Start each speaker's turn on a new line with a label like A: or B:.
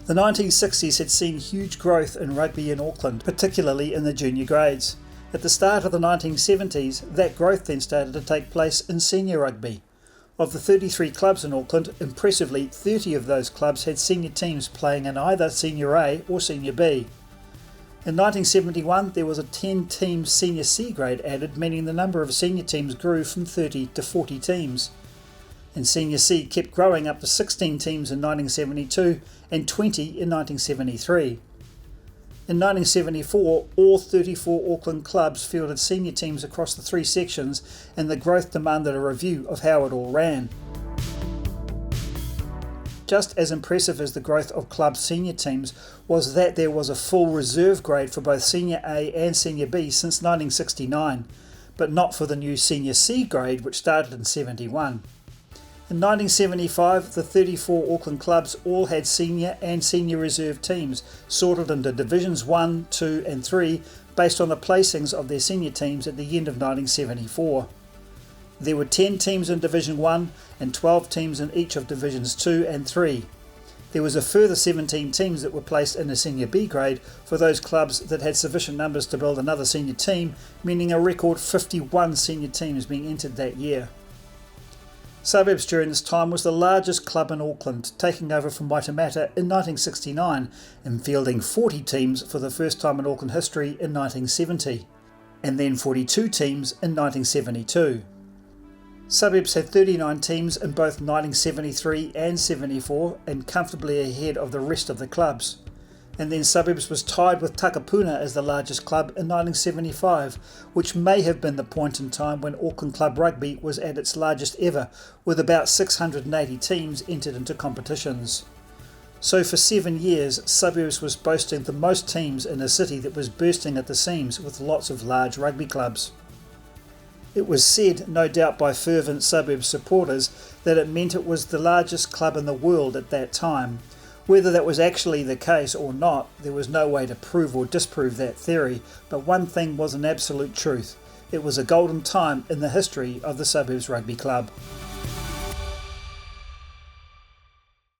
A: The 1960s had seen huge growth in rugby in Auckland, particularly in the junior grades. At the start of the 1970s, that growth then started to take place in senior rugby. Of the 33 clubs in Auckland, impressively 30 of those clubs had senior teams playing in either Senior A or Senior B. In 1971, there was a 10-team Senior C grade added, meaning the number of senior teams grew from 30 to 40 teams. And Senior C kept growing up to 16 teams in 1972 and 20 in 1973. In 1974, all 34 Auckland clubs fielded senior teams across the three sections, and the growth demanded a review of how it all ran. Just as impressive as the growth of club senior teams was that there was a full reserve grade for both Senior A and Senior B since 1969, but not for the new Senior C grade, which started in 71. In 1975, the 34 Auckland clubs all had senior and senior reserve teams, sorted into Divisions 1, 2 and 3 based on the placings of their senior teams at the end of 1974. There were 10 teams in Division 1 and 12 teams in each of Divisions 2 and 3. There was a further 17 teams that were placed in a Senior B grade for those clubs that had sufficient numbers to build another senior team, meaning a record 51 senior teams being entered that year. Suburbs during this time was the largest club in Auckland, taking over from Waitemata in 1969 and fielding 40 teams for the first time in Auckland history in 1970, and then 42 teams in 1972. Suburbs had 39 teams in both 1973 and 74 and comfortably ahead of the rest of the clubs. And then Suburbs was tied with Takapuna as the largest club in 1975, which may have been the point in time when Auckland Club Rugby was at its largest ever, with about 680 teams entered into competitions. So for 7 years, Suburbs was boasting the most teams in a city that was bursting at the seams with lots of large rugby clubs. It was said, no doubt by fervent Suburbs supporters, that it meant it was the largest club in the world at that time. Whether that was actually the case or not, there was no way to prove or disprove that theory, but one thing was an absolute truth. It was a golden time in the history of the Suburbs Rugby Club.